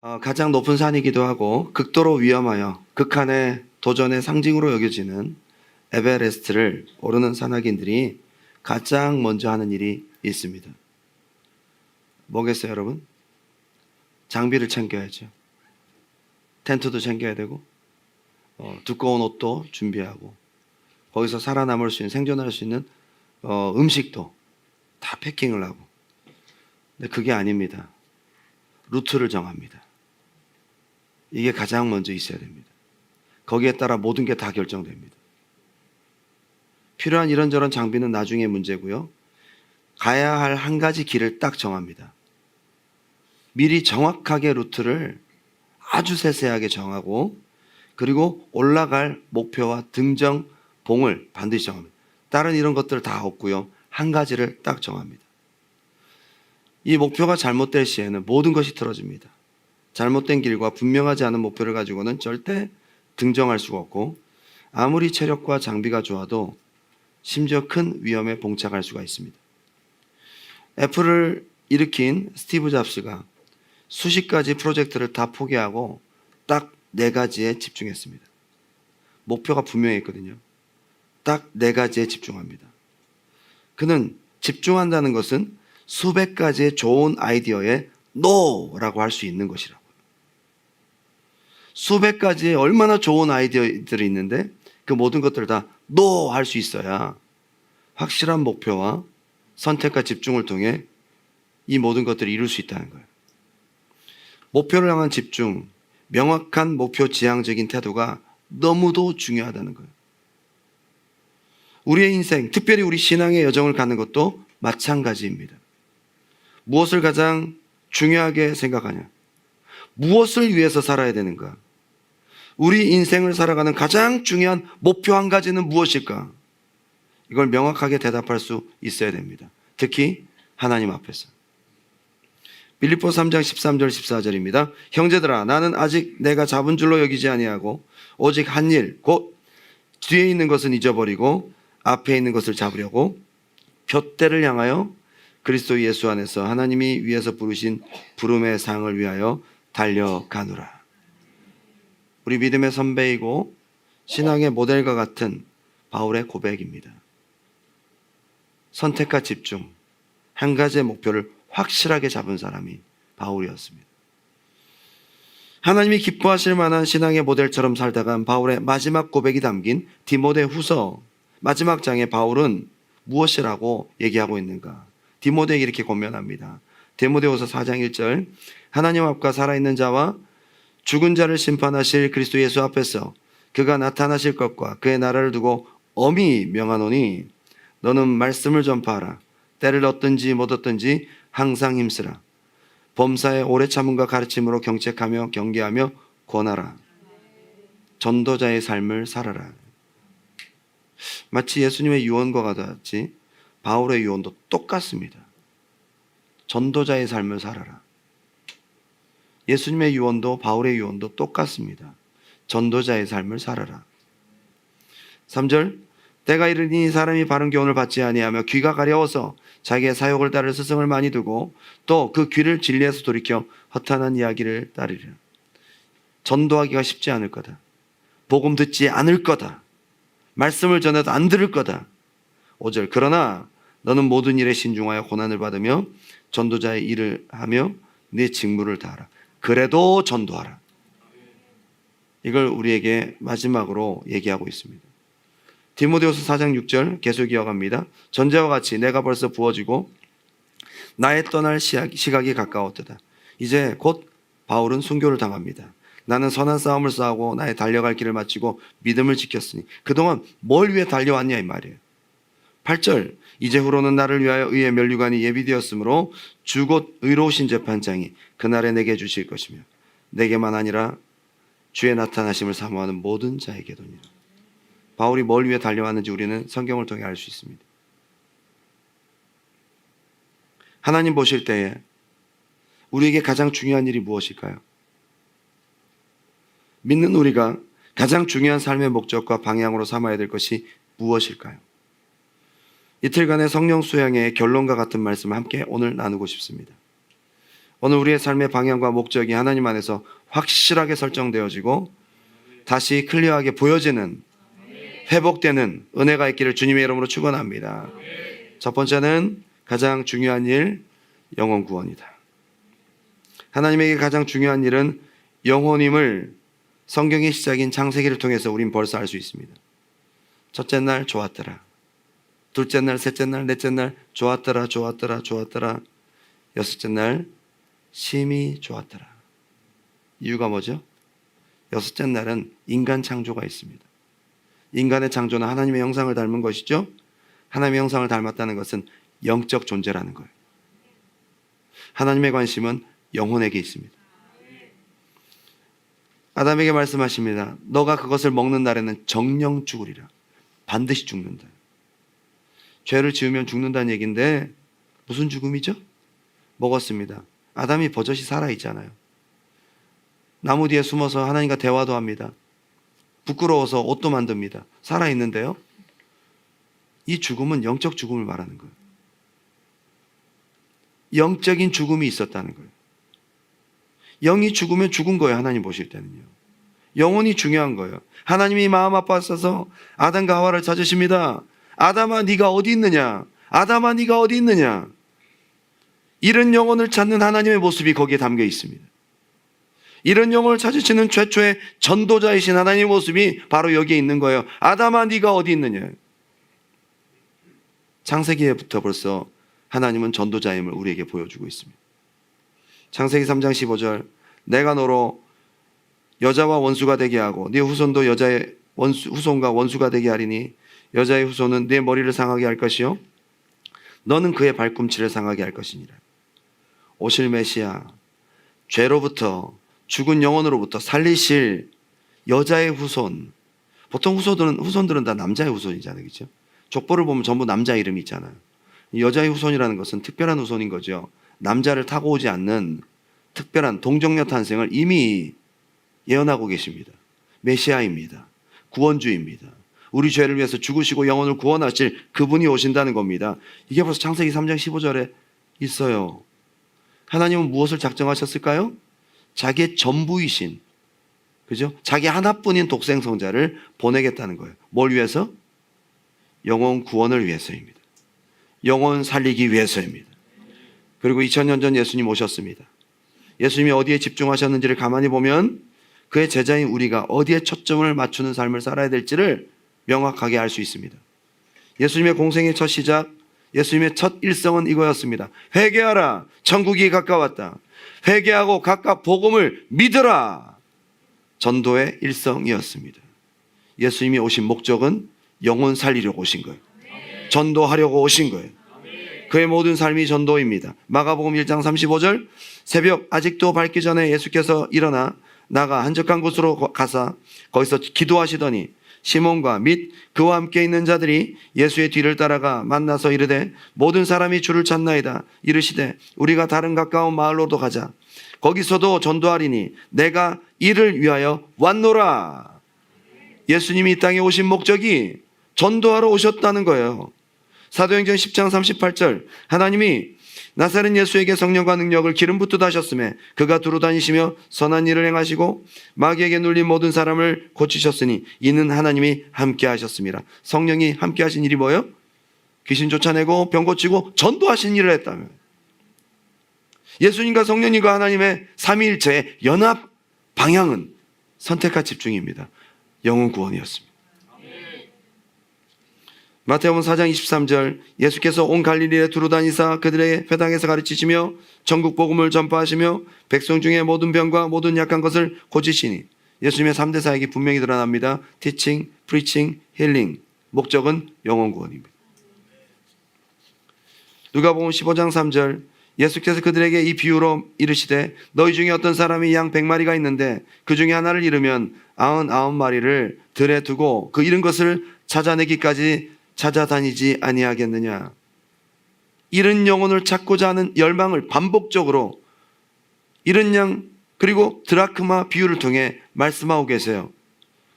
가장 높은 산이기도 하고 극도로 위험하여 극한의 도전의 상징으로 여겨지는 에베레스트를 오르는 산악인들이 가장 먼저 하는 일이 있습니다. 뭐겠어요, 여러분? 장비를 챙겨야죠. 텐트도 챙겨야 되고 두꺼운 옷도 준비하고 거기서 살아남을 수 있는, 생존할 수 있는 음식도 다 패킹을 하고. 근데 그게 아닙니다. 루트를 정합니다. 이게 가장 먼저 있어야 됩니다. 거기에 따라 모든 게 다 결정됩니다. 필요한 이런저런 장비는 나중에 문제고요. 가야 할 한 가지 길을 딱 정합니다. 미리 정확하게 루트를 아주 세세하게 정하고, 그리고 올라갈 목표와 등정 봉을 반드시 정합니다. 다른 이런 것들 다 없고요. 한 가지를 딱 정합니다. 이 목표가 잘못될 시에는 모든 것이 틀어집니다. 잘못된 길과 분명하지 않은 목표를 가지고는 절대 등정할 수가 없고, 아무리 체력과 장비가 좋아도 심지어 큰 위험에 봉착할 수가 있습니다. 애플을 일으킨 스티브 잡스가 수십 가지 프로젝트를 다 포기하고 딱 4가지에 집중했습니다. 목표가 분명했거든요. 딱 4가지에 집중합니다. 그는 집중한다는 것은 수백 가지의 좋은 아이디어에 NO라고 할 수 있는 것이라고요. 수백 가지의 얼마나 좋은 아이디어들이 있는데 그 모든 것들을 다 NO 할 수 있어야 확실한 목표와 선택과 집중을 통해 이 모든 것들을 이룰 수 있다는 거예요. 목표를 향한 집중, 명확한 목표 지향적인 태도가 너무도 중요하다는 거예요. 우리의 인생, 특별히 우리 신앙의 여정을 가는 것도 마찬가지입니다. 무엇을 가장 중요하게 생각하냐? 무엇을 위해서 살아야 되는가? 우리 인생을 살아가는 가장 중요한 목표 한 가지는 무엇일까? 이걸 명확하게 대답할 수 있어야 됩니다. 특히 하나님 앞에서. 빌립보서 3장 13절 14절입니다. 형제들아, 나는 아직 내가 잡은 줄로 여기지 아니하고 오직 한 일, 곧 뒤에 있는 것은 잊어버리고 앞에 있는 것을 잡으려고 푯대를 향하여 그리스도 예수 안에서 하나님이 위에서 부르신 부름의 상을 위하여 달려가노라. 우리 믿음의 선배이고 신앙의 모델과 같은 바울의 고백입니다. 선택과 집중, 한 가지의 목표를 확실하게 잡은 사람이 바울이었습니다. 하나님이 기뻐하실 만한 신앙의 모델처럼 살다간 바울의 마지막 고백이 담긴 디모데후서 마지막 장에 바울은 무엇이라고 얘기하고 있는가? 디모데에게 이렇게 권면합니다. 디모데후서 4장 1절, 하나님 앞과 살아있는 자와 죽은 자를 심판하실 그리스도 예수 앞에서 그가 나타나실 것과 그의 나라를 두고 엄히 명하노니 너는 말씀을 전파하라. 때를 얻든지 못 얻든지 항상 힘쓰라. 범사에 오래 참음과 가르침으로 경책하며 경계하며 권하라. 전도자의 삶을 살아라. 마치 예수님의 유언과 같이 바울의 유언도 똑같습니다. 전도자의 삶을 살아라. 예수님의 유언도 바울의 유언도 똑같습니다. 전도자의 삶을 살아라. 3절, 때가 이르니 사람이 바른 교훈을 받지 아니하며 귀가 가려워서 자기의 사욕을 따를 스승을 많이 두고 또 그 귀를 진리에서 돌이켜 허탄한 이야기를 따르리라. 전도하기가 쉽지 않을 거다. 복음 듣지 않을 거다. 말씀을 전해도 안 들을 거다. 5절, 그러나 너는 모든 일에 신중하여 고난을 받으며 전도자의 일을 하며 네 직무를 다하라. 그래도 전도하라. 이걸 우리에게 마지막으로 얘기하고 있습니다. 디모데후서 4장 6절 계속 이어갑니다. 전제와 같이 내가 벌써 부어지고 나의 떠날 시각이 가까웠도다. 이제 곧 바울은 순교를 당합니다. 나는 선한 싸움을 싸우고 나의 달려갈 길을 마치고 믿음을 지켰으니 그동안 뭘 위해 달려왔냐 이 말이에요. 8절, 이제후로는 나를 위하여 의의 면류관이 예비되었으므로 주 곧 의로우신 재판장이 그날에 내게 주실 것이며 내게만 아니라 주의 나타나심을 사모하는 모든 자에게도니라. 바울이 뭘 위해 달려왔는지 우리는 성경을 통해 알 수 있습니다. 하나님 보실 때에 우리에게 가장 중요한 일이 무엇일까요? 믿는 우리가 가장 중요한 삶의 목적과 방향으로 삼아야 될 것이 무엇일까요? 이틀간의 성령 수양의 결론과 같은 말씀을 함께 오늘 나누고 싶습니다. 오늘 우리의 삶의 방향과 목적이 하나님 안에서 확실하게 설정되어지고 다시 클리어하게 보여지는, 회복되는 은혜가 있기를 주님의 이름으로 축원합니다. 첫 번째는 가장 중요한 일, 영혼 구원이다. 하나님에게 가장 중요한 일은 영혼임을 성경의 시작인 창세기를 통해서 우린 벌써 알 수 있습니다. 첫째 날 좋았더라. 둘째 날, 셋째 날, 넷째 날 좋았더라, 좋았더라, 좋았더라. 여섯째 날 심히 좋았더라. 이유가 뭐죠? 여섯째 날은 인간 창조가 있습니다. 인간의 창조는 하나님의 형상을 닮은 것이죠. 하나님의 형상을 닮았다는 것은 영적 존재라는 거예요. 하나님의 관심은 영혼에게 있습니다. 아담에게 말씀하십니다. 너가 그것을 먹는 날에는 정령 죽으리라. 반드시 죽는다. 죄를 지으면 죽는다는 얘기인데 무슨 죽음이죠? 먹었습니다. 아담이 버젓이 살아있잖아요. 나무 뒤에 숨어서 하나님과 대화도 합니다. 부끄러워서 옷도 만듭니다. 살아있는데요. 이 죽음은 영적 죽음을 말하는 거예요. 영적인 죽음이 있었다는 거예요. 영이 죽으면 죽은 거예요. 하나님 보실 때는요. 영혼이 중요한 거예요. 하나님이 마음 아파하셔서 아담과 하와를 찾으십니다. 아담아 네가 어디 있느냐? 아담아 네가 어디 있느냐? 이런 영혼을 찾는 하나님의 모습이 거기에 담겨 있습니다. 이런 영혼을 찾으시는 최초의 전도자이신 하나님의 모습이 바로 여기에 있는 거예요. 아담아 네가 어디 있느냐? 창세기에부터 벌써 하나님은 전도자임을 우리에게 보여주고 있습니다. 창세기 3장 15절 내가 너로 여자와 원수가 되게 하고 네 후손도 여자의 후손과 원수가 되게 하리니 여자의 후손은 네 머리를 상하게 할 것이요 너는 그의 발꿈치를 상하게 할 것이니라. 오실 메시아, 죄로부터 죽은 영혼으로부터 살리실 여자의 후손. 보통 후손들은 다 남자의 후손이잖아요. 그렇죠? 족보를 보면 전부 남자 이름이 있잖아요. 여자의 후손이라는 것은 특별한 후손인 거죠. 남자를 타고 오지 않는 특별한 동정녀 탄생을 이미 예언하고 계십니다. 메시아입니다. 구원주입니다. 우리 죄를 위해서 죽으시고 영혼을 구원하실 그분이 오신다는 겁니다. 이게 벌써 창세기 3장 15절에 있어요. 하나님은 무엇을 작정하셨을까요? 자기의 전부이신, 그죠? 자기 하나뿐인 독생성자를 보내겠다는 거예요. 뭘 위해서? 영혼 구원을 위해서입니다. 영혼 살리기 위해서입니다. 그리고 2000년 전 예수님 오셨습니다. 예수님이 어디에 집중하셨는지를 가만히 보면 그의 제자인 우리가 어디에 초점을 맞추는 삶을 살아야 될지를 명확하게 알 수 있습니다. 예수님의 공생의 첫 시작, 예수님의 첫 일성은 이거였습니다. 회개하라, 천국이 가까웠다. 회개하고 각각 복음을 믿으라. 전도의 일성이었습니다. 예수님이 오신 목적은 영혼 살리려고 오신 거예요. 전도하려고 오신 거예요. 그의 모든 삶이 전도입니다. 마가복음 1장 35절 새벽 아직도 밝기 전에 예수께서 일어나 나가 한적한 곳으로 가사 거기서 기도하시더니 시몬과 및 그와 함께 있는 자들이 예수의 뒤를 따라가 만나서 이르되 모든 사람이 주를 찾나이다. 이르시되 우리가 다른 가까운 마을로도 가자. 거기서도 전도하리니 내가 이를 위하여 왔노라. 예수님이 이 땅에 오신 목적이 전도하러 오셨다는 거예요. 사도행전 10장 38절 하나님이 나사렛 예수에게 성령과 능력을 기름 붓듯 하셨음에 그가 두루 다니시며 선한 일을 행하시고 마귀에게 눌린 모든 사람을 고치셨으니 이는 하나님이 함께 하셨습니다. 성령이 함께 하신 일이 뭐예요? 귀신 쫓아내고 병 고치고 전도하신 일을 했다며. 예수님과 성령님과 하나님의 삼위일체의 연합 방향은 선택과 집중입니다. 영혼 구원이었습니다. 마태복음 4장 23절 예수께서 온 갈릴리에 두루 다니사 그들의 회당에서 가르치시며 전국 복음을 전파하시며 백성 중에 모든 병과 모든 약한 것을 고치시니 예수님의 3대 사역이 분명히 드러납니다. Teaching, Preaching, Healing. 목적은 영혼 구원입니다. 누가복음 15장 3절 예수께서 그들에게 이 비유로 이르시되 너희 중에 어떤 사람이 양 100마리가 있는데 그 중에 하나를 잃으면 99마리를 들에 두고 그 잃은 것을 찾아내기까지 찾아다니지 아니하겠느냐. 잃은 영혼을 찾고자 하는 열망을 반복적으로 잃은 양 그리고 드라크마 비유를 통해 말씀하고 계세요.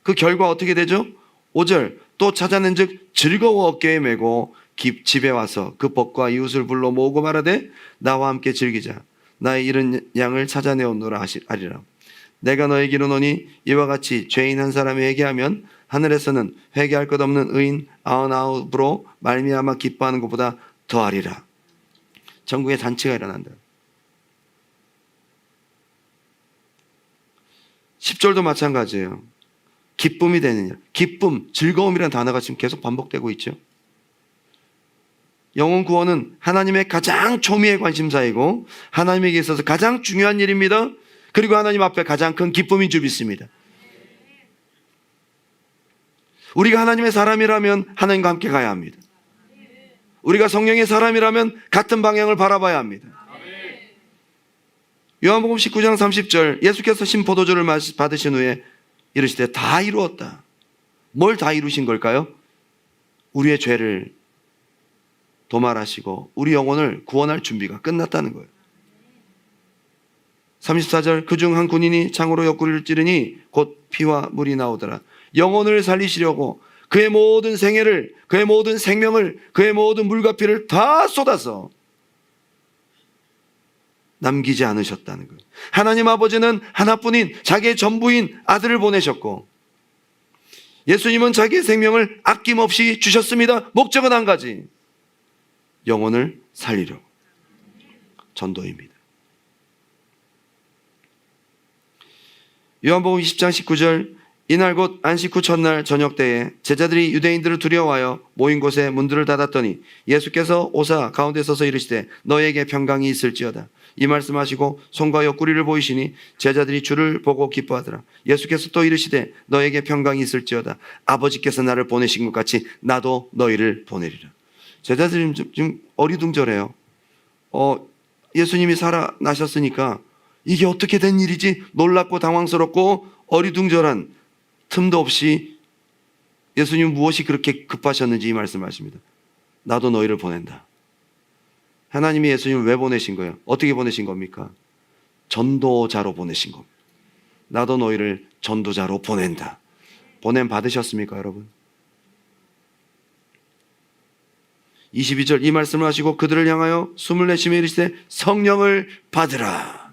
그 결과 어떻게 되죠? 5절 또 찾아낸 즉 즐거워 어깨에 메고 집에 와서 그 벗과 이웃을 불러 모으고 말하되 나와 함께 즐기자. 나의 잃은 양을 찾아내었노라 하리라. 내가 너에게 이르노니 이와 같이 죄인 한 사람이 회개하면 하늘에서는 회개할 것 없는 의인 99으로 말미암아 기뻐하는 것보다 더하리라. 전국에 잔치가 일어난다. 10절도 마찬가지예요. 기쁨이 되느냐. 기쁨, 즐거움이라는 단어가 지금 계속 반복되고 있죠. 영혼 구원은 하나님의 가장 초미의 관심사이고 하나님에게 있어서 가장 중요한 일입니다. 그리고 하나님 앞에 가장 큰 기쁨인 줄 믿습니다. 우리가 하나님의 사람이라면 하나님과 함께 가야 합니다. 우리가 성령의 사람이라면 같은 방향을 바라봐야 합니다. 요한복음 19장 30절 예수께서 신포도주를 받으신 후에 이르시되 다 이루었다. 뭘 다 이루신 걸까요? 우리의 죄를 도말하시고 우리 영혼을 구원할 준비가 끝났다는 거예요. 34절 그중 한 군인이 창으로 옆구리를 찌르니 곧 피와 물이 나오더라. 영혼을 살리시려고 그의 모든 생애를, 그의 모든 생명을, 그의 모든 물과 피를 다 쏟아서 남기지 않으셨다는 거예요. 하나님 아버지는 하나뿐인 자기의 전부인 아들을 보내셨고 예수님은 자기의 생명을 아낌없이 주셨습니다. 목적은 한 가지. 영혼을 살리려고. 전도입니다. 요한복음 20장 19절 이날 곧 안식 후 첫날 저녁 때에 제자들이 유대인들을 두려워하여 모인 곳에 문들을 닫았더니 예수께서 오사 가운데 서서 이르시되 너에게 평강이 있을지어다. 이 말씀하시고 손과 옆구리를 보이시니 제자들이 주를 보고 기뻐하더라. 예수께서 또 이르시되 너에게 평강이 있을지어다. 아버지께서 나를 보내신 것 같이 나도 너희를 보내리라. 제자들이 지금 어리둥절해요. 예수님이 살아나셨으니까 이게 어떻게 된 일이지? 놀랍고 당황스럽고 어리둥절한 틈도 없이 예수님 무엇이 그렇게 급하셨는지 이 말씀하십니다. 나도 너희를 보낸다. 하나님이 예수님을 왜 보내신 거예요? 어떻게 보내신 겁니까? 전도자로 보내신 겁니다. 나도 너희를 전도자로 보낸다. 보냄 받으셨습니까, 여러분? 22절 이 말씀을 하시고 그들을 향하여 숨을 내쉬며 이르시되 성령을 받으라.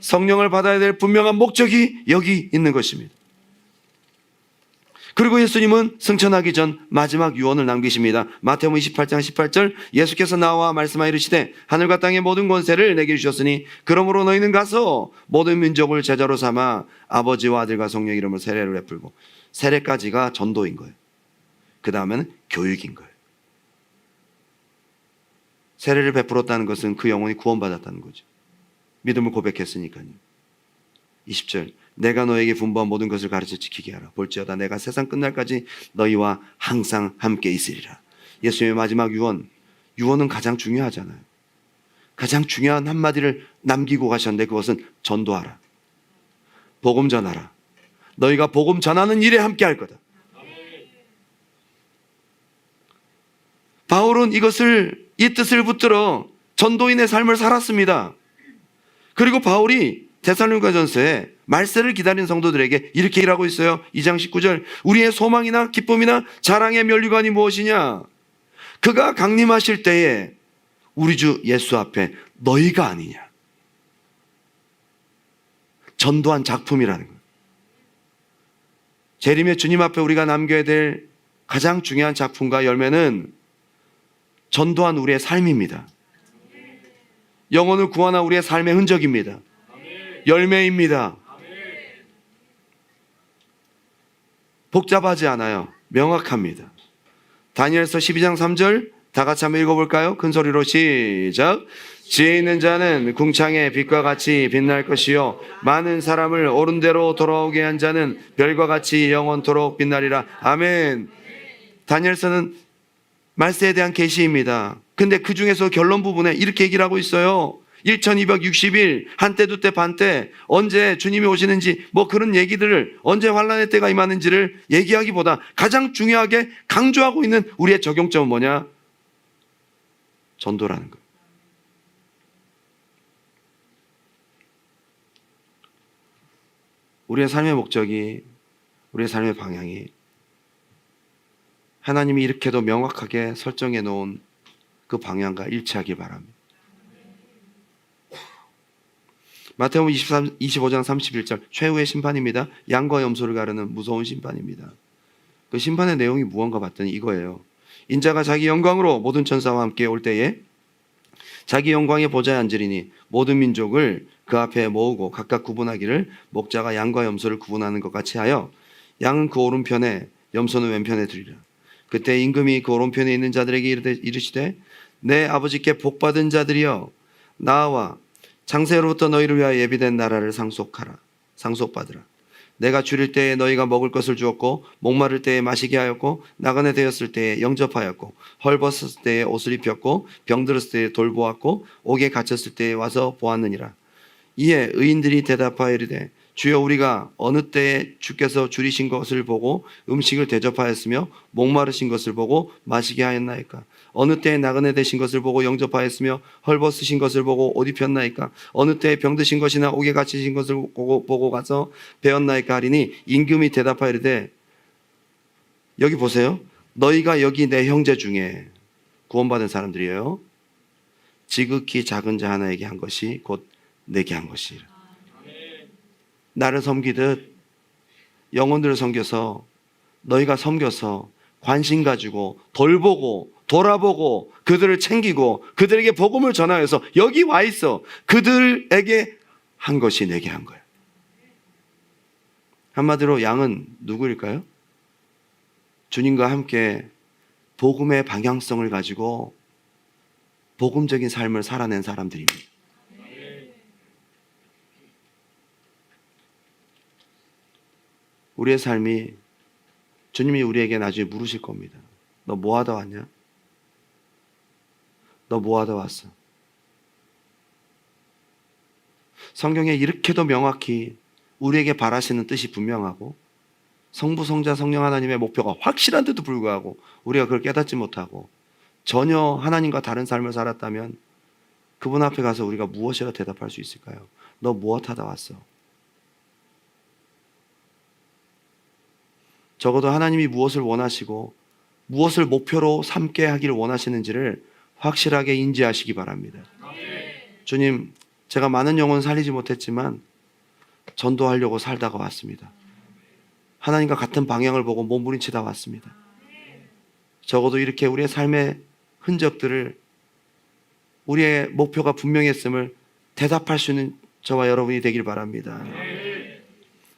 성령을 받아야 될 분명한 목적이 여기 있는 것입니다. 그리고 예수님은 승천하기 전 마지막 유언을 남기십니다. 마태복음 28장 18절 예수께서 나와 말씀하여 이르시되 하늘과 땅의 모든 권세를 내게 주셨으니 그러므로 너희는 가서 모든 민족을 제자로 삼아 아버지와 아들과 성령 이름으로 세례를 베풀고 세례까지가 전도인 거예요. 그 다음에는 교육인 거예요. 세례를 베풀었다는 것은 그 영혼이 구원받았다는 거죠. 믿음을 고백했으니까요. 20절 내가 너에게 분부한 모든 것을 가르쳐 지키게 하라. 볼지어다 내가 세상 끝날까지 너희와 항상 함께 있으리라. 예수님의 마지막 유언은 가장 중요하잖아요. 가장 중요한 한마디를 남기고 가셨는데 그것은 전도하라. 복음 전하라. 너희가 복음 전하는 일에 함께 할 거다. 바울은 이 뜻을 붙들어 전도인의 삶을 살았습니다. 그리고 바울이 데살로니가전서에 말세를 기다리는 성도들에게 이렇게 일하고 있어요. 2장 19절 우리의 소망이나 기쁨이나 자랑의 면류관이 무엇이냐? 그가 강림하실 때에 우리 주 예수 앞에 너희가 아니냐. 전도한 작품이라는 거예요. 재림의 주님 앞에 우리가 남겨야 될 가장 중요한 작품과 열매는 전도한 우리의 삶입니다. 영혼을 구원한 우리의 삶의 흔적입니다. 열매입니다. 복잡하지 않아요. 명확합니다. 다니엘서 12장 3절 다 같이 한번 읽어볼까요? 큰 소리로 시작. 지혜 있는 자는 궁창의 빛과 같이 빛날 것이요 많은 사람을 옳은 대로 돌아오게 한 자는 별과 같이 영원토록 빛나리라. 아멘. 다니엘서는 말세에 대한 계시입니다. 근데 그 중에서 결론 부분에 이렇게 얘기를 하고 있어요. 1260일 한때 두때 반때 언제 주님이 오시는지 뭐 그런 얘기들을 언제 환란의 때가 임하는지를 얘기하기보다 가장 중요하게 강조하고 있는 우리의 적용점은 뭐냐? 전도라는 거예요. 우리의 삶의 목적이, 우리의 삶의 방향이 하나님이 이렇게도 명확하게 설정해 놓은 그 방향과 일치하기 바랍니다. 마태복음 25장 31절 최후의 심판입니다. 양과 염소를 가르는 무서운 심판입니다. 그 심판의 내용이 무언가 봤더니 이거예요. 인자가 자기 영광으로 모든 천사와 함께 올 때에 자기 영광의 보좌에 앉으리니 모든 민족을 그 앞에 모으고 각각 구분하기를 목자가 양과 염소를 구분하는 것 같이 하여 양은 그 오른편에 염소는 왼편에 두리라. 그때 임금이 그 오른편에 있는 자들에게 이르시되 내 아버지께 복받은 자들이여 나와 창세로부터 너희를 위하여 예비된 나라를 상속받으라. 내가 줄일 때에 너희가 먹을 것을 주었고 목마를 때에 마시게 하였고 나그네 되었을 때에 영접하였고 헐벗었을 때에 옷을 입혔고 병들었을 때에 돌보았고 옥에 갇혔을 때에 와서 보았느니라. 이에 의인들이 대답하여 이르되 주여 우리가 어느 때에 주께서 줄이신 것을 보고 음식을 대접하였으며 목마르신 것을 보고 마시게 하였나이까? 어느 때에 나그네 되신 것을 보고 영접하였으며 헐벗으신 것을 보고 옷 입혔나이까? 어느 때에 병드신 것이나 옥에 갇히신 것을 보고 가서 배웠나이까 하리니 임금이 대답하여 이르되 여기 보세요. 너희가 여기 내 형제 중에 구원받은 사람들이에요. 지극히 작은 자 하나에게 한 것이 곧 내게 한 것이라. 나를 섬기듯 영혼들을 섬겨서 너희가 섬겨서 관심 가지고 돌보고 돌아보고 그들을 챙기고 그들에게 복음을 전하여서 여기 와 있어. 그들에게 한 것이 내게 한 거야. 한마디로 양은 누구일까요? 주님과 함께 복음의 방향성을 가지고 복음적인 삶을 살아낸 사람들입니다. 우리의 삶이 주님이 우리에게 나중에 물으실 겁니다. 너 뭐 하다 왔냐? 너 뭐 하다 왔어? 성경에 이렇게도 명확히 우리에게 바라시는 뜻이 분명하고 성부, 성자, 성령 하나님의 목표가 확실한데도 불구하고 우리가 그걸 깨닫지 못하고 전혀 하나님과 다른 삶을 살았다면 그분 앞에 가서 우리가 무엇이라 대답할 수 있을까요? 너 무엇 하다 왔어? 적어도 하나님이 무엇을 원하시고 무엇을 목표로 삼게 하기를 원하시는지를 확실하게 인지하시기 바랍니다. 주님, 제가 많은 영혼 살리지 못했지만 전도하려고 살다가 왔습니다. 하나님과 같은 방향을 보고 몸부림치다 왔습니다. 적어도 이렇게 우리의 삶의 흔적들을 우리의 목표가 분명했음을 대답할 수 있는 저와 여러분이 되길 바랍니다.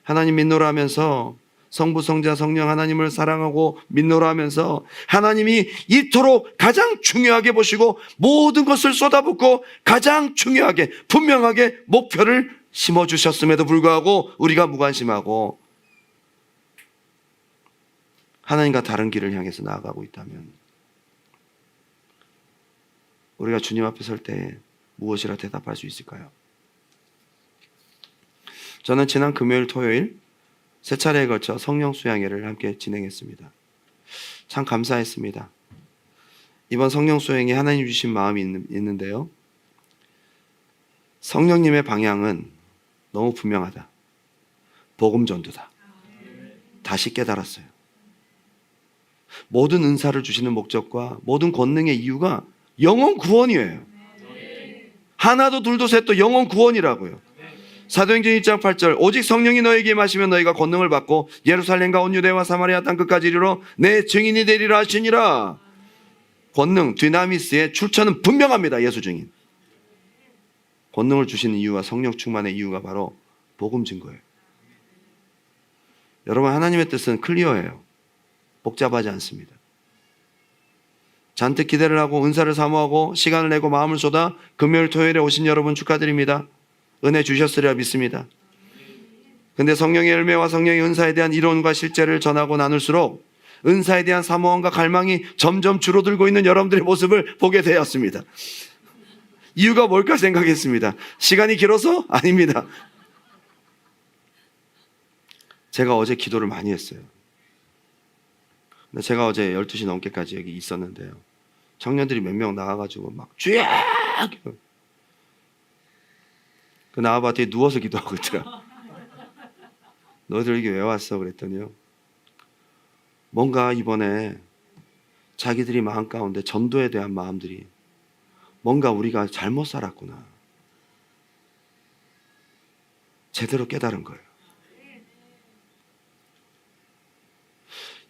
하나님 믿노라 하면서 성부, 성자, 성령 하나님을 사랑하고 믿노라 하면서 하나님이 이토록 가장 중요하게 보시고 모든 것을 쏟아붓고 가장 중요하게 분명하게 목표를 심어주셨음에도 불구하고 우리가 무관심하고 하나님과 다른 길을 향해서 나아가고 있다면 우리가 주님 앞에 설 때 무엇이라 대답할 수 있을까요? 저는 지난 금요일, 토요일 세 차례에 걸쳐 성령 수양회를 함께 진행했습니다. 참 감사했습니다. 이번 성령 수양에 하나님 주신 마음이 있는데요. 성령님의 방향은 너무 분명하다. 복음 전도다. 다시 깨달았어요. 모든 은사를 주시는 목적과 모든 권능의 이유가 영혼 구원이에요. 하나도 둘도 셋도 영혼 구원이라고요. 사도행전 1장 8절 오직 성령이 너에게 임하시면 너희가 권능을 받고 예루살렘과 온 유대와 사마리아 땅끝까지 이르러 내 증인이 되리라 하시니라. 권능, 디나미스의 출처는 분명합니다. 예수 증인. 권능을 주시는 이유와 성령 충만의 이유가 바로 복음 증거예요. 여러분, 하나님의 뜻은 클리어해요. 복잡하지 않습니다. 잔뜩 기대를 하고 은사를 사모하고 시간을 내고 마음을 쏟아 금요일 토요일에 오신 여러분 축하드립니다. 은혜 주셨으리라 믿습니다. 근데 성령의 열매와 성령의 은사에 대한 이론과 실제를 전하고 나눌수록 은사에 대한 사모함과 갈망이 점점 줄어들고 있는 여러분들의 모습을 보게 되었습니다. 이유가 뭘까 생각했습니다. 시간이 길어서? 아닙니다. 제가 어제 기도를 많이 했어요. 근데 제가 어제 12시 넘게까지 여기 있었는데요. 청년들이 몇 명 나와가지고 막 주야! 그 나와봐 뒤에 누워서 기도하고 있더라. 너희들 여기 왜 왔어? 그랬더니요. 뭔가 이번에 자기들이 마음 가운데 전도에 대한 마음들이 뭔가 우리가 잘못 살았구나. 제대로 깨달은 거예요.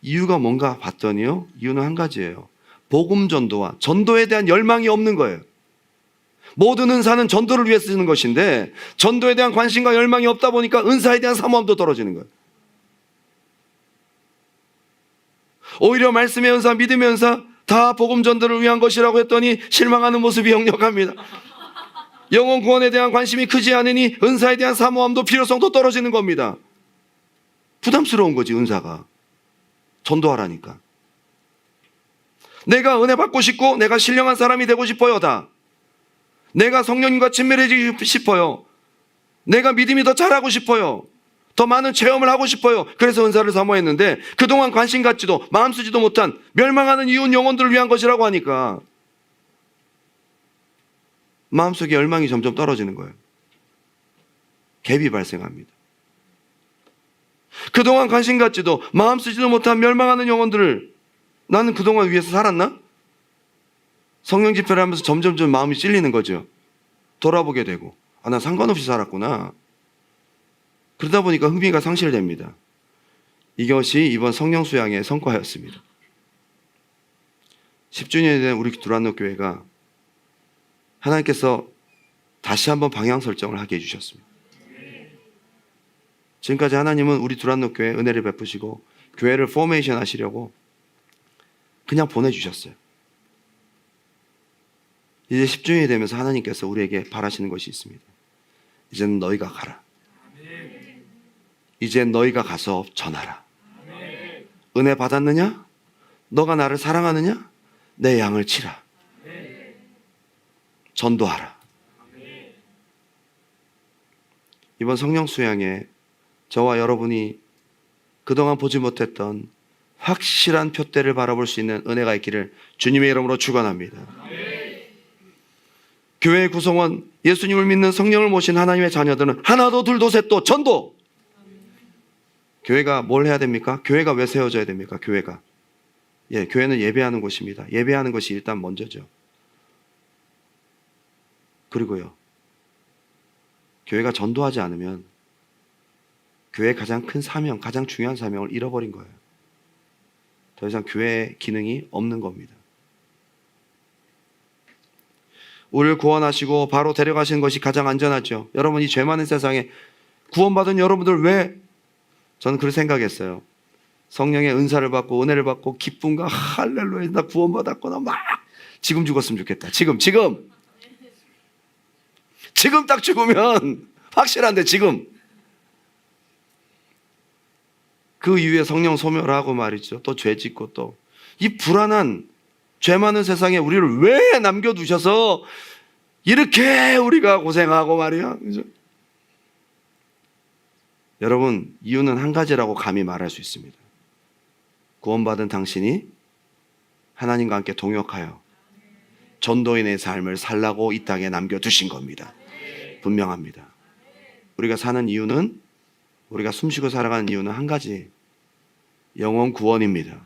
이유가 뭔가 봤더니요, 이유는 한 가지예요. 복음 전도와 전도에 대한 열망이 없는 거예요. 모든 은사는 전도를 위해 쓰는 것인데 전도에 대한 관심과 열망이 없다 보니까 은사에 대한 사모함도 떨어지는 거예요. 오히려 말씀의 은사, 믿음의 은사 다 복음 전도를 위한 것이라고 했더니 실망하는 모습이 역력합니다. 영혼 구원에 대한 관심이 크지 않으니 은사에 대한 사모함도 필요성도 떨어지는 겁니다. 부담스러운 거지, 은사가. 전도하라니까. 내가 은혜 받고 싶고 내가 신령한 사람이 되고 싶어요. 다. 내가 성령님과 친밀해지고 싶어요. 내가 믿음이 더 잘하고 싶어요. 더 많은 체험을 하고 싶어요. 그래서 은사를 사모했는데 그동안 관심 갖지도 마음 쓰지도 못한 멸망하는 이웃 영혼들을 위한 것이라고 하니까 마음속에 열망이 점점 떨어지는 거예요. 갭이 발생합니다. 그동안 관심 갖지도 마음 쓰지도 못한 멸망하는 영혼들을 나는 그동안 위해서 살았나? 성령 집회를 하면서 점점 마음이 찔리는 거죠. 돌아보게 되고 난 상관없이 살았구나. 그러다 보니까 흥미가 상실됩니다. 이것이 이번 성령 수양의 성과였습니다. 10주년이 된 우리 두란노 교회가 하나님께서 다시 한번 방향 설정을 하게 해주셨습니다. 지금까지 하나님은 우리 두란노 교회 은혜를 베푸시고 교회를 포메이션 하시려고 그냥 보내주셨어요. 이제 10주년이 되면서 하나님께서 우리에게 바라시는 것이 있습니다. 이제는 너희가 가라. 이제 너희가 가서 전하라. 은혜 받았느냐? 너가 나를 사랑하느냐? 내 양을 치라. 전도하라. 이번 성령 수양에 저와 여러분이 그동안 보지 못했던 확실한 표대를 바라볼 수 있는 은혜가 있기를 주님의 이름으로 축원합니다. 교회의 구성원, 예수님을 믿는 성령을 모신 하나님의 자녀들은 하나도 둘도 셋도 전도. 교회가 뭘 해야 됩니까? 교회가 왜 세워져야 됩니까? 교회가. 교회는 예배하는 곳입니다. 예배하는 것이 일단 먼저죠. 그리고요, 교회가 전도하지 않으면 교회의 가장 큰 사명, 가장 중요한 사명을 잃어버린 거예요. 더 이상 교회의 기능이 없는 겁니다. 우리를 구원하시고 바로 데려가시는 것이 가장 안전하죠. 여러분, 이 죄 많은 세상에 구원받은 여러분들 왜? 저는 그렇게 생각했어요. 성령의 은사를 받고 은혜를 받고 기쁨과 할렐루야 나 구원받았구나 막 지금 죽었으면 좋겠다. 지금 딱 죽으면 확실한데 지금. 그 이후에 성령 소멸하고 말이죠. 또 죄 짓고 또 이 불안한 죄 많은 세상에 우리를 왜 남겨두셔서 이렇게 우리가 고생하고 말이야. 그죠? 여러분, 이유는 한 가지라고 감히 말할 수 있습니다. 구원받은 당신이 하나님과 함께 동역하여 전도인의 삶을 살라고 이 땅에 남겨두신 겁니다. 분명합니다. 우리가 사는 이유는, 우리가 숨쉬고 살아가는 이유는 한 가지, 영혼 구원입니다.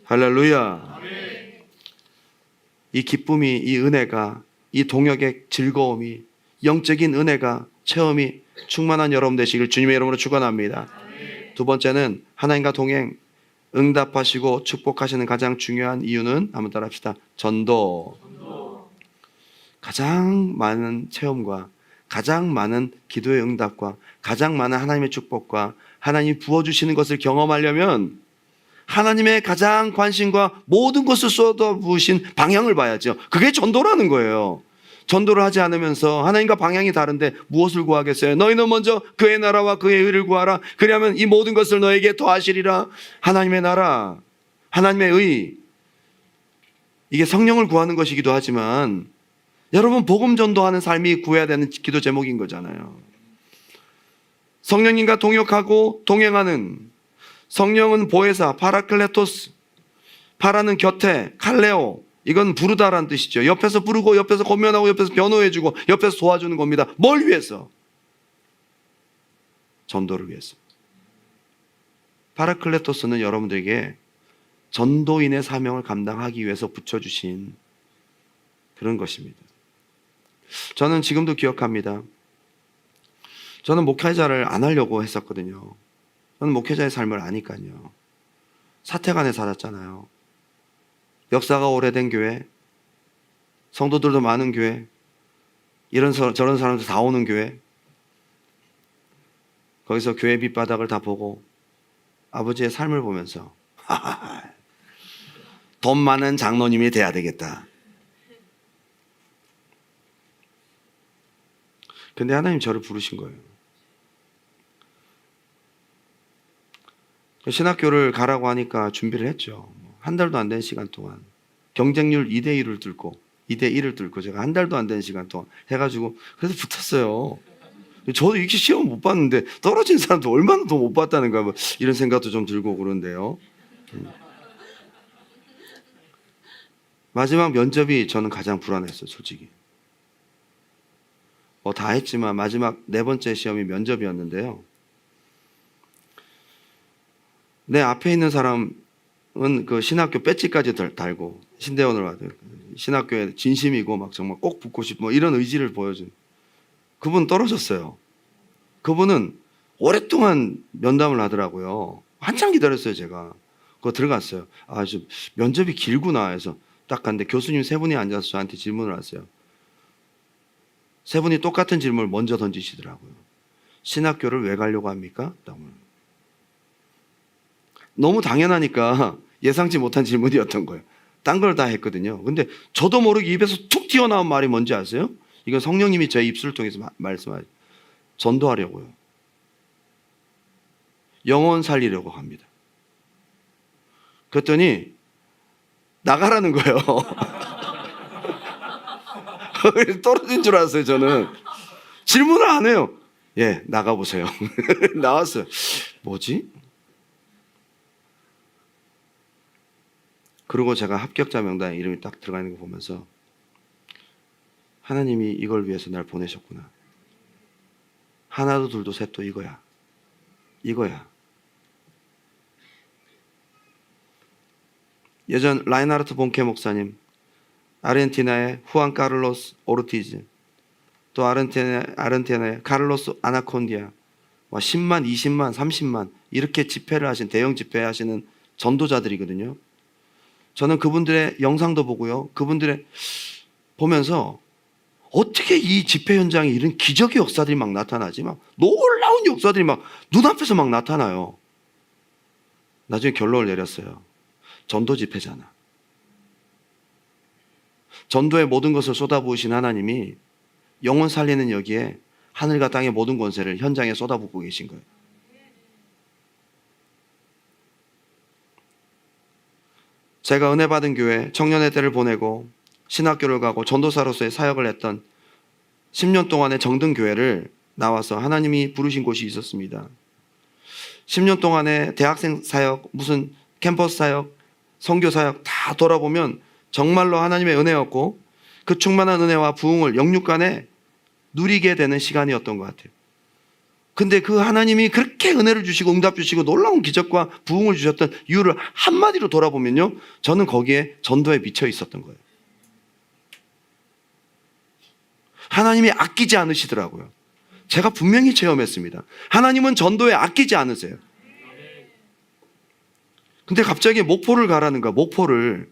할렐루야. 이 기쁨이, 이 은혜가, 이 동역의 즐거움이, 영적인 은혜가, 체험이 충만한 여러분 되시길 주님의 이름으로 축원합니다. 두 번째는 하나님과 동행, 응답하시고 축복하시는 가장 중요한 이유는 한번 따라합시다. 전도. 가장 많은 체험과 가장 많은 기도의 응답과 가장 많은 하나님의 축복과 하나님이 부어주시는 것을 경험하려면 하나님의 가장 관심과 모든 것을 쏟아부으신 방향을 봐야죠. 그게 전도라는 거예요. 전도를 하지 않으면서 하나님과 방향이 다른데 무엇을 구하겠어요? 너희는 먼저 그의 나라와 그의 의를 구하라. 그리하면 이 모든 것을 너에게 더하시리라. 하나님의 나라, 하나님의 의, 이게 성령을 구하는 것이기도 하지만 여러분, 복음 전도하는 삶이 구해야 되는 기도 제목인 거잖아요. 성령님과 동역하고 동행하는, 성령은 보혜사, 파라클레토스, 파라는 곁에, 칼레오, 이건 부르다라는 뜻이죠. 옆에서 부르고 옆에서 권면하고 옆에서 변호해주고 옆에서 도와주는 겁니다. 뭘 위해서? 전도를 위해서. 파라클레토스는 여러분들에게 전도인의 사명을 감당하기 위해서 붙여주신 그런 것입니다. 저는 지금도 기억합니다. 저는 목회자를 안 하려고 했었거든요. 저는 목회자의 삶을 아니까요. 사택안에 살았잖아요. 역사가 오래된 교회, 성도들도 많은 교회, 이런 저런 사람들 다 오는 교회, 거기서 교회 밑바닥을 다 보고 아버지의 삶을 보면서 돈 많은 장로님이 돼야 되겠다. 근데 하나님 저를 부르신 거예요. 신학교를 가라고 하니까 준비를 했죠. 한 달도 안 된 시간 동안 경쟁률 2대1을 뚫고 제가 한 달도 안 된 시간 동안 해가지고 그래서 붙었어요. 저도 이렇게 시험 못 봤는데 떨어진 사람도 얼마나 더 못 봤다는가 뭐 이런 생각도 좀 들고 그런데요. 마지막 면접이 저는 가장 불안했어요, 솔직히. 다 했지만 마지막 4번째 시험이 면접이었는데요. 내 앞에 있는 사람은 그 신학교 배지까지 달고 신대원을 받아요. 신학교에 진심이고 막 정말 꼭 붙고 싶고 뭐 이런 의지를 보여준 그분 떨어졌어요. 그분은 오랫동안 면담을 하더라고요. 한참 기다렸어요, 제가. 그거 들어갔어요. 아, 좀 면접이 길구나 해서 딱 갔는데 교수님 3분이 앉아서 저한테 질문을 하세요. 3분이 똑같은 질문을 먼저 던지시더라고요. 신학교를 왜 가려고 합니까? 너무 당연하니까 예상치 못한 질문이었던 거예요. 딴 걸 다 했거든요. 근데 저도 모르게 입에서 툭 튀어나온 말이 뭔지 아세요? 이건 성령님이 제 입술을 통해서 말씀하세요. 전도하려고요. 영혼 살리려고 합니다. 그랬더니 나가라는 거예요. 떨어진 줄 알았어요, 저는. 질문을 안 해요. 예, 나가보세요. 나왔어요. 뭐지? 그리고 제가 합격자 명단에 이름이 딱 들어가 있는 거 보면서 하나님이 이걸 위해서 날 보내셨구나. 하나도 둘도 셋도 이거야. 예전 라인하르트 본케 목사님, 아르헨티나의 후안 카를로스 오르티즈, 또 아르헨티나의 카를로스 아나콘디아, 10만, 20만, 30만 이렇게 집회를 하신 대형 집회 하시는 전도자들이거든요. 저는 그분들의 영상도 보고요. 그분들의 보면서 어떻게 이 집회 현장에 이런 기적의 역사들이 막 나타나지? 막 놀라운 역사들이 막 눈앞에서 막 나타나요. 나중에 결론을 내렸어요. 전도 집회잖아. 전도의 모든 것을 쏟아부으신 하나님이 영혼 살리는 여기에 하늘과 땅의 모든 권세를 현장에 쏟아붓고 계신 거예요. 제가 은혜 받은 교회 청년의 때를 보내고 신학교를 가고 전도사로서의 사역을 했던 10년 동안의 정든 교회를 나와서 하나님이 부르신 곳이 있었습니다. 10년 동안의 대학생 사역, 무슨 캠퍼스 사역, 선교 사역 다 돌아보면 정말로 하나님의 은혜였고 그 충만한 은혜와 부흥을 영육간에 누리게 되는 시간이었던 것 같아요. 근데 그 하나님이 그렇게 은혜를 주시고 응답 주시고 놀라운 기적과 부흥을 주셨던 이유를 한마디로 돌아보면요, 저는 거기에 전도에 미쳐 있었던 거예요. 하나님이 아끼지 않으시더라고요. 제가 분명히 체험했습니다. 하나님은 전도에 아끼지 않으세요. 근데 갑자기 목포를 가라는 거야. 목포를.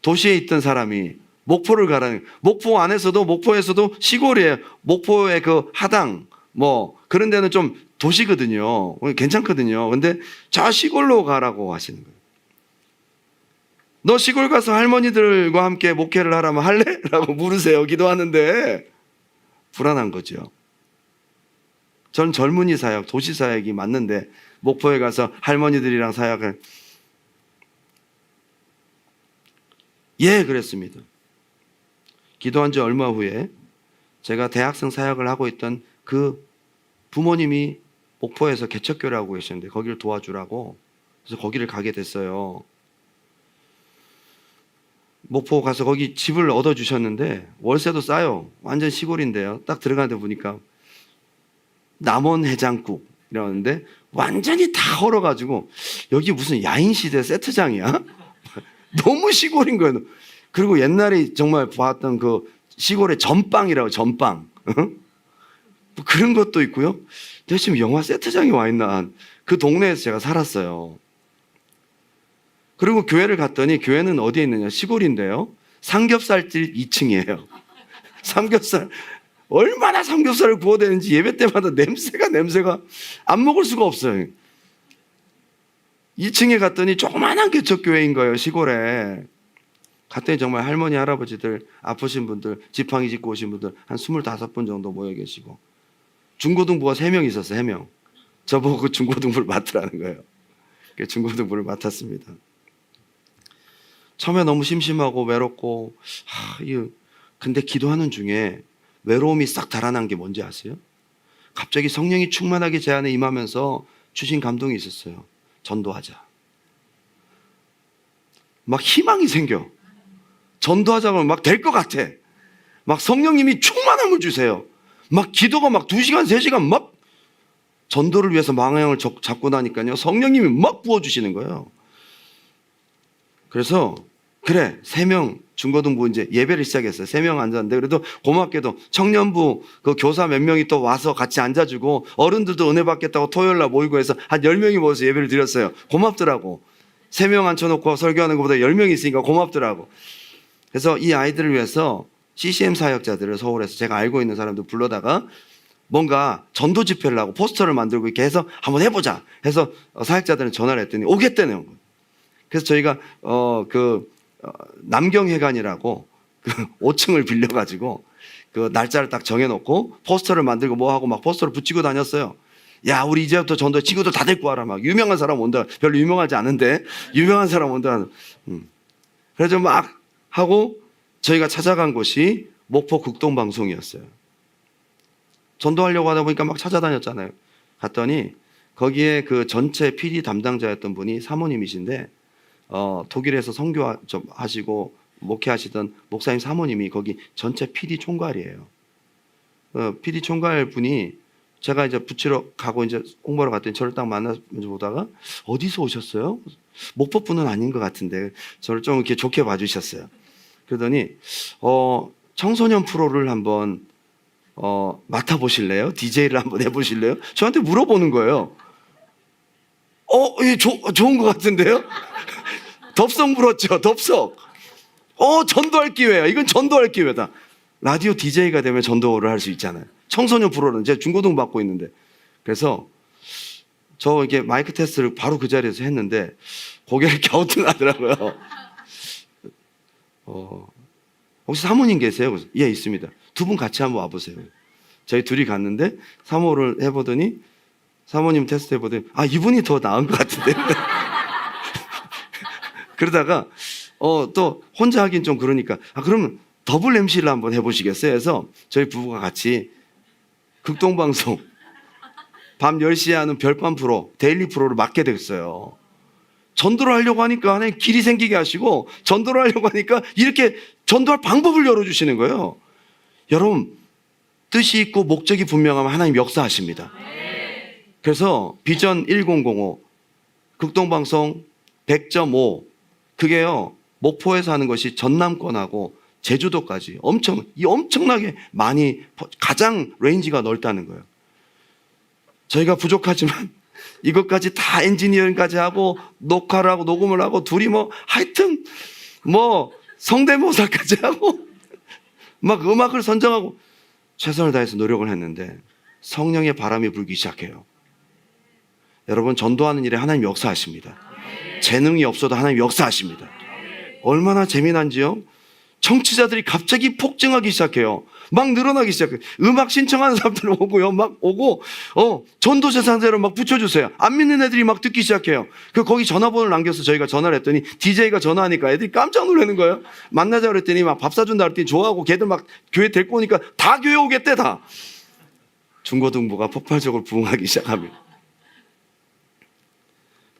도시에 있던 사람이 목포를 가라는 거야. 목포 안에서도 목포에서도 시골이에요. 목포의 그 하당 뭐 그런 데는 좀 도시거든요. 괜찮거든요. 근데 저 시골로 가라고 하시는 거예요. 너 시골 가서 할머니들과 함께 목회를 하라면 할래? 라고 물으세요. 기도하는데 불안한 거죠. 전 젊은이 사역, 도시 사역이 맞는데 목포에 가서 할머니들이랑 사역을 그랬습니다. 기도한 지 얼마 후에 제가 대학생 사역을 하고 있던 그 부모님이 목포에서 개척교를 하고 계셨는데 거기를 도와주라고 그래서 거기를 가게 됐어요. 목포 가서 거기 집을 얻어주셨는데 월세도 싸요. 완전 시골인데요. 딱 들어가는데 보니까 남원 해장국 이러는데 완전히 다 얼어가지고 여기 무슨 야인시대 세트장이야? 너무 시골인 거예요. 그리고 옛날에 정말 봤던 그 시골의 전빵이라고 전빵. 뭐 그런 것도 있고요. 내가 지금 영화 세트장에 와 있나. 그 동네에서 제가 살았어요. 그리고 교회를 갔더니 교회는 어디에 있느냐? 시골인데요. 삼겹살집 2층이에요. 삼겹살. 얼마나 삼겹살을 구워야 되는지 예배 때마다 냄새가 안 먹을 수가 없어요. 2층에 갔더니 조그만한 개척교회인 거예요. 시골에. 갔더니 정말 할머니, 할아버지들, 아프신 분들, 지팡이 짚고 오신 분들 한 25분 정도 모여 계시고 중고등부가 3명 있었어요. 3명. 저보고 그 중고등부를 맡으라는 거예요. 중고등부를 맡았습니다. 처음에 너무 심심하고 외롭고 근데 기도하는 중에 외로움이 싹 달아난 게 뭔지 아세요? 갑자기 성령이 충만하게 제 안에 임하면서 주신 감동이 있었어요. 전도하자. 막 희망이 생겨. 전도하자고 막 될 것 같아. 막 성령님이 충만함을 주세요. 막 기도가 막 2시간, 3시간 막 전도를 위해서 방향을 잡고 나니까요. 성령님이 막 부어주시는 거예요. 그래서 그래 3명 중고등부 이제 예배를 시작했어요. 3명 앉았는데 그래도 고맙게도 청년부 그 교사 몇 명이 또 와서 같이 앉아주고 어른들도 은혜 받겠다고 토요일날 모이고 해서 한 10명이 모여서 예배를 드렸어요. 고맙더라고. 3명 앉혀놓고 설교하는 것보다 10명이 있으니까 고맙더라고. 그래서 이 아이들을 위해서 CCM 사역자들을 서울에서 제가 알고 있는 사람들 불러다가 뭔가 전도 집회를 하고 포스터를 만들고 이렇게 해서 한번 해보자 해서 사역자들은 전화를 했더니 오겠다는 거예요. 그래서 저희가 남경회관이라고 그 5층을 빌려가지고 그 날짜를 딱 정해놓고 포스터를 만들고 뭐 하고 막 포스터를 붙이고 다녔어요. 야, 우리 이제부터 전도 친구들 다 데리고 와라. 막 유명한 사람 온다. 별로 유명하지 않은데 유명한 사람 온다. 그래서 막 하고 저희가 찾아간 곳이 목포 극동방송이었어요. 전도하려고 하다 보니까 막 찾아다녔잖아요. 갔더니 거기에 그 전체 PD 담당자였던 분이 사모님이신데 독일에서 선교 좀 하시고 목회하시던 목사님 사모님이 거기 전체 PD 총괄이에요. PD 총괄 분이 제가 이제 붙이러 가고 이제 홍보하러 갔더니 저를 딱 만나서 보다가 어디서 오셨어요? 목포 분은 아닌 것 같은데 저를 좀 이렇게 좋게 봐주셨어요. 그러더니 청소년 프로를 한번 맡아보실래요? DJ를 한번 해보실래요? 저한테 물어보는 거예요. 예, 좋은 것 같은데요? 덥석 물었죠, 덥석. 전도할 기회야. 이건 전도할 기회다. 라디오 DJ가 되면 전도를 할 수 있잖아요. 청소년 프로는 제가 중고등 받고 있는데. 그래서 저 이게 마이크 테스트를 바로 그 자리에서 했는데 고개를 갸우뚱하더라고요. 혹시 사모님 계세요? 그래서, 예, 있습니다. 2분 같이 한번 와보세요. 저희 둘이 갔는데 사모를 해보더니 사모님 테스트 해보더니 이분이 더 나은 것 같은데. 그러다가 또 혼자 하긴 좀 그러니까 그러면 더블 MC를 한번 해보시겠어요? 해서 저희 부부가 같이 극동방송 밤 10시에 하는 별밤 프로 데일리 프로를 맡게 됐어요. 전도를 하려고 하니까 하나님 길이 생기게 하시고 전도를 하려고 하니까 이렇게 전도할 방법을 열어주시는 거예요. 여러분 뜻이 있고 목적이 분명하면 하나님 역사하십니다. 그래서 비전 1005 극동방송 100.5 그게요 목포에서 하는 것이 전남권하고 제주도까지 엄청나게 많이 가장 레인지가 넓다는 거예요. 저희가 부족하지만 이것까지 다 엔지니어링까지 하고 녹화를 하고 녹음을 하고 둘이 하여튼 성대모사까지 하고 막 음악을 선정하고 최선을 다해서 노력을 했는데 성령의 바람이 불기 시작해요. 여러분 전도하는 일에 하나님 역사하십니다. 재능이 없어도 하나님 역사하십니다. 얼마나 재미난지요? 청취자들이 갑자기 폭증하기 시작해요. 막 늘어나기 시작해요. 음악 신청하는 사람들 오고요. 막 오고 전도제 상대로 막 붙여주세요. 안 믿는 애들이 막 듣기 시작해요. 거기 전화번호를 남겨서 저희가 전화를 했더니 DJ가 전화하니까 애들이 깜짝 놀라는 거예요. 만나자 그랬더니 막 밥 사준다 그랬더니 좋아하고 걔들 막 교회 데리고 오니까 다 교회 오겠대 다. 중고등부가 폭발적으로 부흥하기 시작합니다.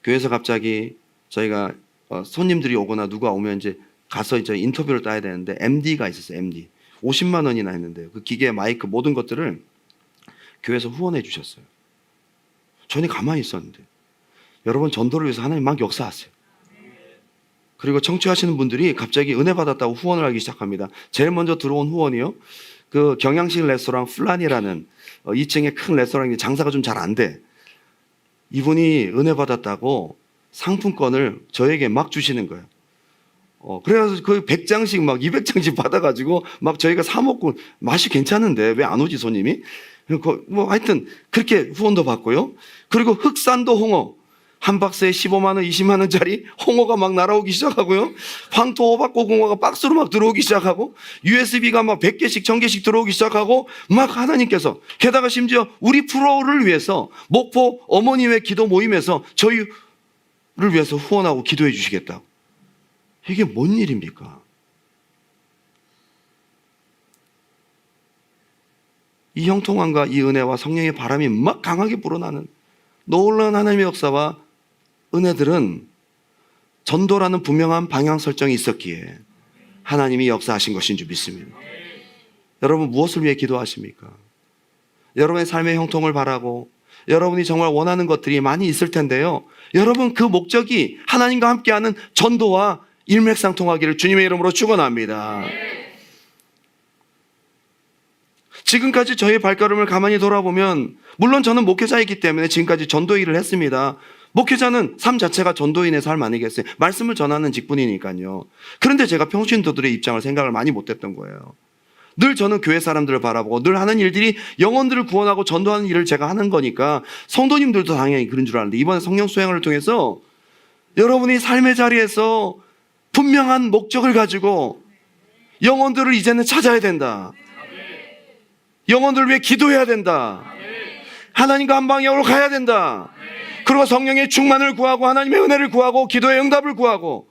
교회에서 갑자기 저희가 손님들이 오거나 누가 오면 이제 가서 이제 인터뷰를 따야 되는데 MD가 있었어요. MD 50만 원이나 했는데요. 그 기계, 마이크 모든 것들을 교회에서 후원해 주셨어요. 저는 가만히 있었는데 여러분 전도를 위해서 하나님 막 역사하세요. 그리고 청취하시는 분들이 갑자기 은혜 받았다고 후원을 하기 시작합니다. 제일 먼저 들어온 후원이요. 그 경양식 레스토랑 플란이라는 2층에 큰 레스토랑이 장사가 좀 잘 안 돼. 이분이 은혜 받았다고 상품권을 저에게 막 주시는 거예요. 그래서 그 100장씩 막 200장씩 받아가지고 막 저희가 사 먹고 맛이 괜찮은데 왜 안 오지 손님이? 뭐 하여튼 그렇게 후원도 받고요. 그리고 흑산도 홍어 한 박스에 15만 원, 20만 원짜리 홍어가 막 날아오기 시작하고요. 황토 호박꽃 홍어가 박스로 막 들어오기 시작하고 USB가 막 100개씩 1000개씩 들어오기 시작하고 막 하나님께서 게다가 심지어 우리 프로를 위해서 목포 어머님의 기도 모임에서 저희를 위해서 후원하고 기도해 주시겠다고. 이게 뭔 일입니까? 이 형통함과 이 은혜와 성령의 바람이 막 강하게 불어나는 놀라운 하나님의 역사와 은혜들은 전도라는 분명한 방향 설정이 있었기에 하나님이 역사하신 것인 줄 믿습니다. 여러분 무엇을 위해 기도하십니까? 여러분의 삶의 형통을 바라고 여러분이 정말 원하는 것들이 많이 있을 텐데요. 여러분 그 목적이 하나님과 함께하는 전도와 일맥상통하기를 주님의 이름으로 축원합니다. 지금까지 저의 발걸음을 가만히 돌아보면 물론 저는 목회자이기 때문에 지금까지 전도 일을 했습니다. 목회자는 삶 자체가 전도인의 삶 아니겠어요? 말씀을 전하는 직분이니까요. 그런데 제가 평신도들의 입장을 생각을 많이 못했던 거예요. 늘 저는 교회 사람들을 바라보고 늘 하는 일들이 영혼들을 구원하고 전도하는 일을 제가 하는 거니까 성도님들도 당연히 그런 줄 알았는데 이번에 성령 수행을 통해서 여러분이 삶의 자리에서 분명한 목적을 가지고 영혼들을 이제는 찾아야 된다. 영혼들을 위해 기도해야 된다. 하나님과 한 방향으로 가야 된다. 그리고 성령의 충만을 구하고 하나님의 은혜를 구하고 기도의 응답을 구하고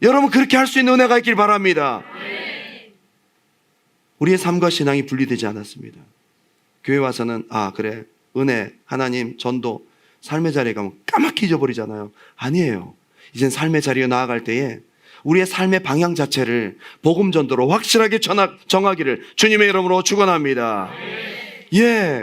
여러분 그렇게 할 수 있는 은혜가 있길 바랍니다. 우리의 삶과 신앙이 분리되지 않았습니다. 교회 와서는 그래 은혜, 하나님, 전도 삶의 자리에 가면 까맣게 잊어버리잖아요. 아니에요. 이젠 삶의 자리에 나아갈 때에 우리의 삶의 방향 자체를 복음 전도로 확실하게 정하기를 주님의 이름으로 축원합니다.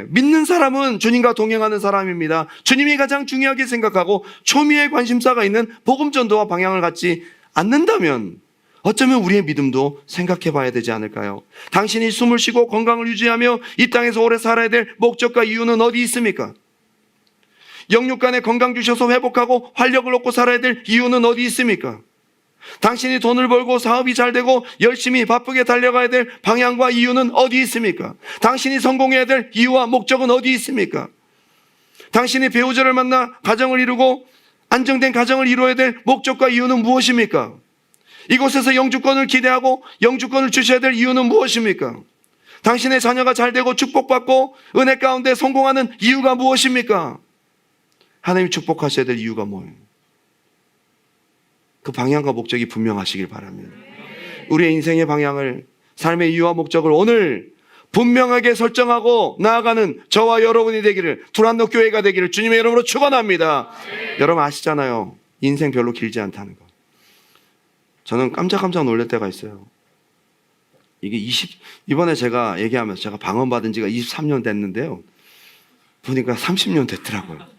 믿는 사람은 주님과 동행하는 사람입니다. 주님이 가장 중요하게 생각하고 초미의 관심사가 있는 복음 전도와 방향을 갖지 않는다면 어쩌면 우리의 믿음도 생각해 봐야 되지 않을까요? 당신이 숨을 쉬고 건강을 유지하며 이 땅에서 오래 살아야 될 목적과 이유는 어디 있습니까? 영육간에 건강 주셔서 회복하고 활력을 얻고 살아야 될 이유는 어디 있습니까? 당신이 돈을 벌고 사업이 잘 되고 열심히 바쁘게 달려가야 될 방향과 이유는 어디 있습니까? 당신이 성공해야 될 이유와 목적은 어디 있습니까? 당신이 배우자를 만나 가정을 이루고 안정된 가정을 이루어야 될 목적과 이유는 무엇입니까? 이곳에서 영주권을 기대하고 영주권을 주셔야 될 이유는 무엇입니까? 당신의 자녀가 잘 되고 축복받고 은혜 가운데 성공하는 이유가 무엇입니까? 하나님이 축복하셔야 될 이유가 뭐예요? 그 방향과 목적이 분명하시길 바랍니다. 우리의 인생의 방향을, 삶의 이유와 목적을 오늘 분명하게 설정하고 나아가는 저와 여러분이 되기를, 두란노 교회가 되기를 주님의 이름으로 축원합니다. 여러분 아시잖아요. 인생 별로 길지 않다는 거. 저는 깜짝 놀랄 때가 있어요. 이번에 제가 얘기하면서 제가 방언 받은 지가 23년 됐는데요. 보니까 30년 됐더라고요.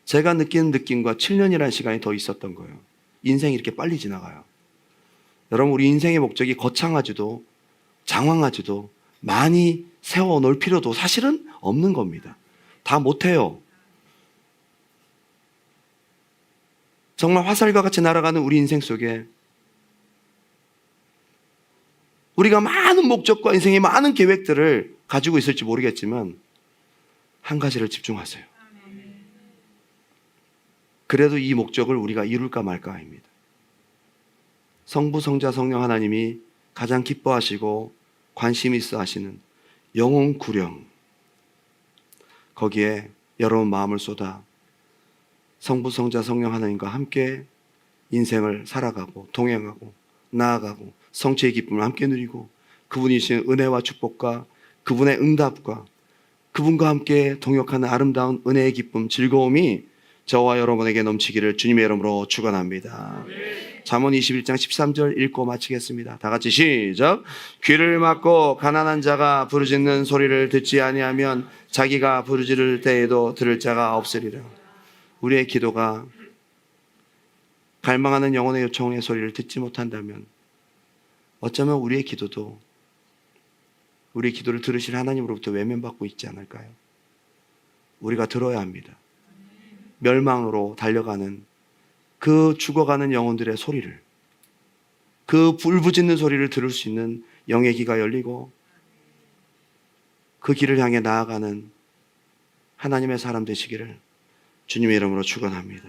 제가 느끼는 느낌과 7년이라는 시간이 더 있었던 거예요. 인생이 이렇게 빨리 지나가요. 여러분 우리 인생의 목적이 거창하지도 장황하지도 많이 세워놓을 필요도 사실은 없는 겁니다. 다 못해요. 정말 화살과 같이 날아가는 우리 인생 속에 우리가 많은 목적과 인생의 많은 계획들을 가지고 있을지 모르겠지만 한 가지를 집중하세요. 그래도 이 목적을 우리가 이룰까 말까입니다. 성부, 성자, 성령 하나님이 가장 기뻐하시고 관심 있어 하시는 영혼 구령, 거기에 여러분 마음을 쏟아 성부, 성자, 성령 하나님과 함께 인생을 살아가고 동행하고 나아가고 성취의 기쁨을 함께 누리고 그분이 주신 은혜와 축복과 그분의 응답과 그분과 함께 동역하는 아름다운 은혜의 기쁨, 즐거움이 저와 여러분에게 넘치기를 주님의 이름으로 축원합니다. 잠언 21장 13절 읽고 마치겠습니다. 다 같이 시작. 귀를 막고 가난한 자가 부르짖는 소리를 듣지 아니하면 자기가 부르짖을 때에도 들을 자가 없으리라. 우리의 기도가 갈망하는 영혼의 요청의 소리를 듣지 못한다면 어쩌면 우리의 기도도 우리 기도를 들으실 하나님으로부터 외면받고 있지 않을까요? 우리가 들어야 합니다. 멸망으로 달려가는 그 죽어가는 영혼들의 소리를, 그 울부짖는 소리를 들을 수 있는 영의 귀가 열리고 그 길을 향해 나아가는 하나님의 사람 되시기를 주님의 이름으로 축원합니다.